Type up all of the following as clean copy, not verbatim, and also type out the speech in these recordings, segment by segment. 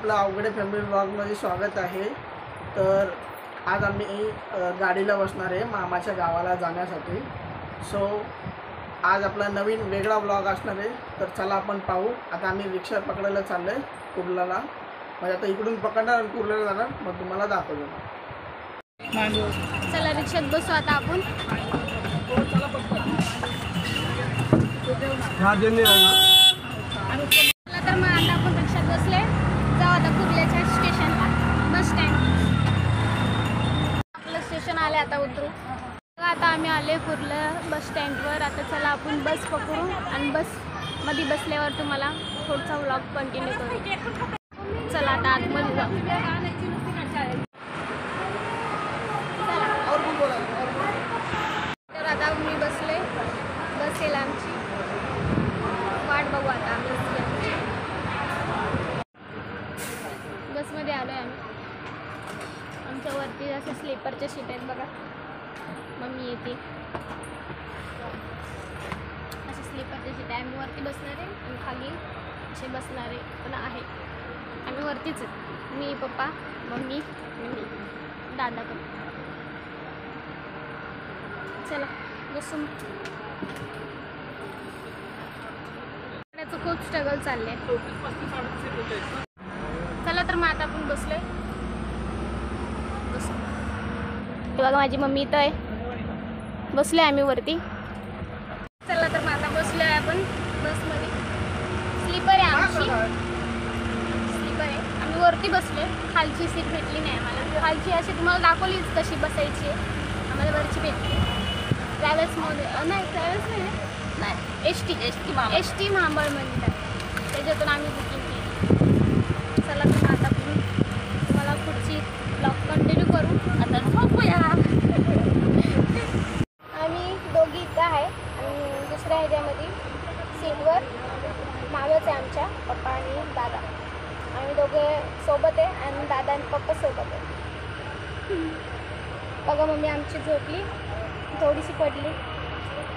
आपलं अवघडे फॅमिली ब्लॉगमध्ये स्वागत आहे। तर आज आम्ही गाडीला बसणार आहे मामाच्या गावाला जाण्यासाठी। सो आज आपला नवीन वेगळा ब्लॉग असणार आहे। तर चला आपण पाहू। आता आम्ही रिक्षा पकडायला चाललो आहे कुर्ल्याला, म्हणजे आता इकडून पकडणार आणि कुर्ल्याला जाणार, मग तुम्हाला दाखवतो। चला रिक्षात बसू आता आपण। तर मग आता आपण रिक्षात बसले, जाऊ आता कुर्ल्याच्या स्टेशनला, बस स्टँड। आपलं स्टेशन आले, आता उतरू। आता आम्ही आले कुर्ला बस स्टँडवर। आता चला आपण बस पकडू आणि बस मध्ये बसल्यावर तुम्हाला पुढचा व्लॉग कंटिन्यू करू। चला आता आतमध्ये जाऊ। तर आता मी बसले, बस येईल आमची, वाट बघू आता आम्ही। बसमध्ये आलो आहे आम्ही। आमच्यावरती असं स्लीपरच्या सीट आहेत बघा। मम्मी येते, असे स्लीपरच्या सीट आहे। आम्ही वरती बसणार आहे आणि खाली असे बसणारे पण आहे। आम्ही वरतीच आहे, मी, पप्पा, मम्मी आणि दादा पण। चला बसून। खूप स्ट्रगल चालले। चला तर मग आता आपण बसलोय, बसू। हे बघा माझी मम्मी इथं आहे, बसलोय आम्ही वरती। चला तर मग आता बसलोय आपण बसमध्ये। स्लीपर आहे आमची, स्लीपर आहे। आम्ही वरती बसलोय, खालची सीट भेटली नाही आम्हाला। खालची अशी तुम्हाला दाखवलीच कशी बसायची, आम्हाला वरची भेटली। ट्रॅव्हल्समध्ये नाही, ट्रॅव्हल्स नाही, एस टी महाबळ म्हणतात, त्याच्यातून आम्ही बुकिंग केली। चला तर आता मला पुढची ब्लॉग कंटिन्यू करू। आता झोपूया। आम्ही दोघी इथं आहे आणि दुसऱ्या ह्याच्यामध्ये सीटवर मागच आहे आमच्या पप्पा आणि दादा। आम्ही दोघे सोबत आहे आणि दादा आणि पप्पा सोबत आहे। बघा मम्मी आमची झोपली, थोडीशी पडली,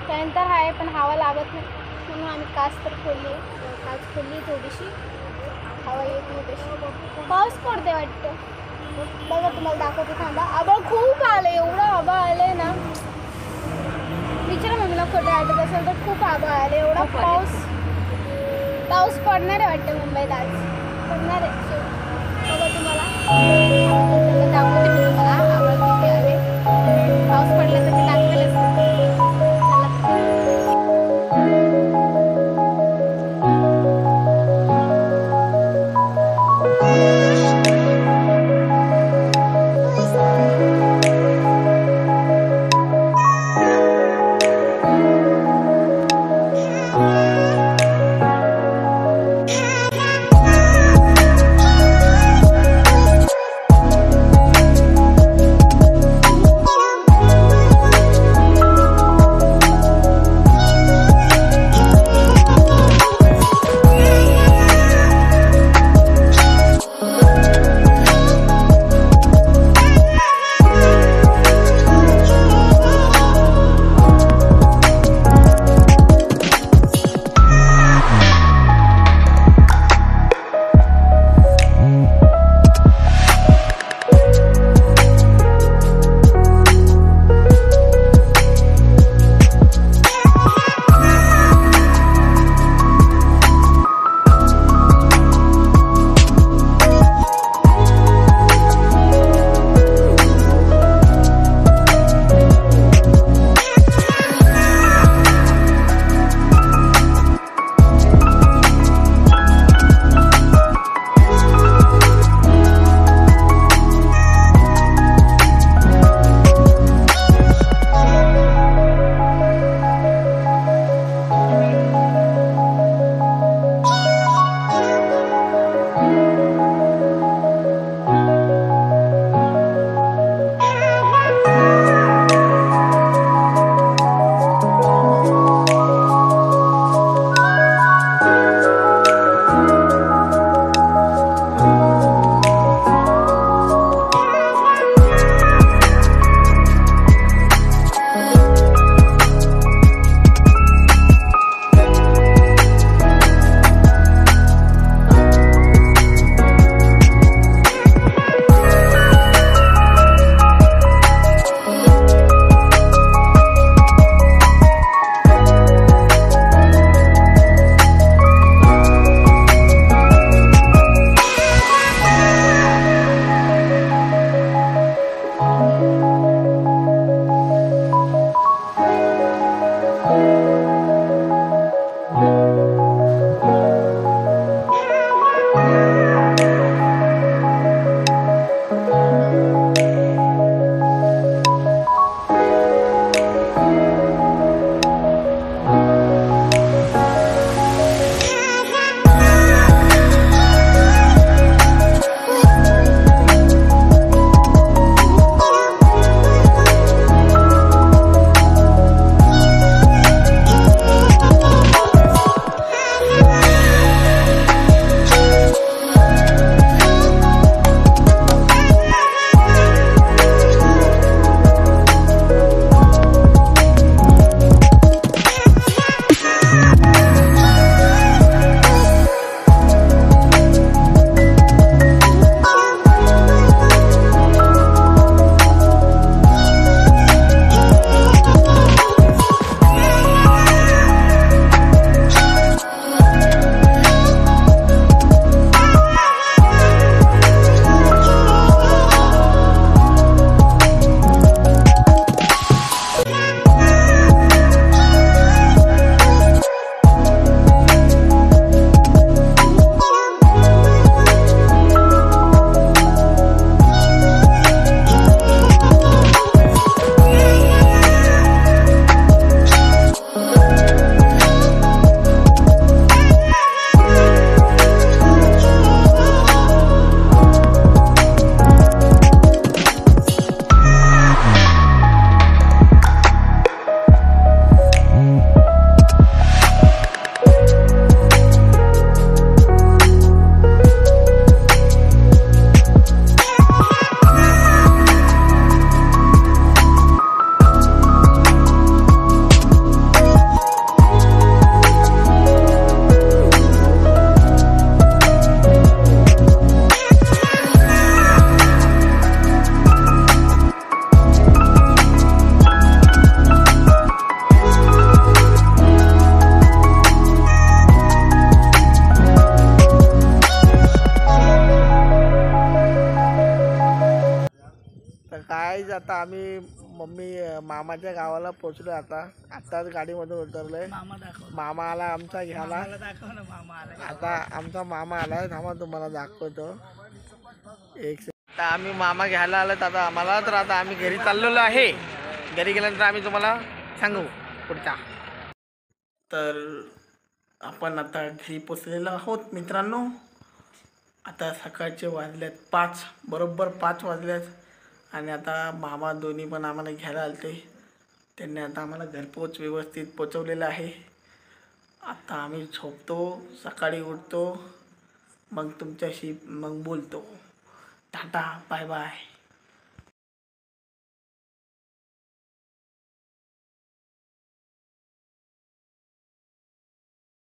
त्यानंतर आहे पण हवा लागत नाही म्हणून आम्ही काच तर खोलली, काच खोलली, थोडीशी हवा येत नाही तशी। पाऊस पडते वाटतं, बघा तुम्हाला दाखवते, थांबा। आभाळ खूप आलं, एवढं आभाळ आलंय ना, विचारा मम्मीला खोटं वाटत असेल तर खूप आभाळ आलं, एवढा पाऊस पडणार आहे वाटतं मुंबईत आज, पडणार आहे। बघा तुम्हाला दाखवते मी तुम्हाला आभाळ किती आले। पाऊस पडला तर ते लागेलच। काय आता आम्ही मामाच्या गावाला पोचलो. आताच गाडीमधून उतरलोय. मामा आला आमचा घ्यायला. आता आमचा मामा आलाय, थांबा तुम्हाला दाखवतो. आता आम्ही मामा घ्यायला आलोत आता आम्हाला. तर आता आम्ही घरी चाललेलो आहे. घरी गेल्यानंतर आम्ही तुम्हाला सांगू पुढचा. तर आपण आता घरी पोचलेलो आहोत मित्रांनो. आता सकाळचे वाजलेत 5, बरोबर 5 वाजलेत. आणि आता मामा दोन्ही पण आम्हाला घ्यायला आलते. त्यांनी आता आम्हाला घरपोच व्यवस्थित पोचवलेलं आहे. आता आम्ही झोपतो, सकाळी उठतो, मग तुमच्याशी बोलतो. टाटा, बाय बाय.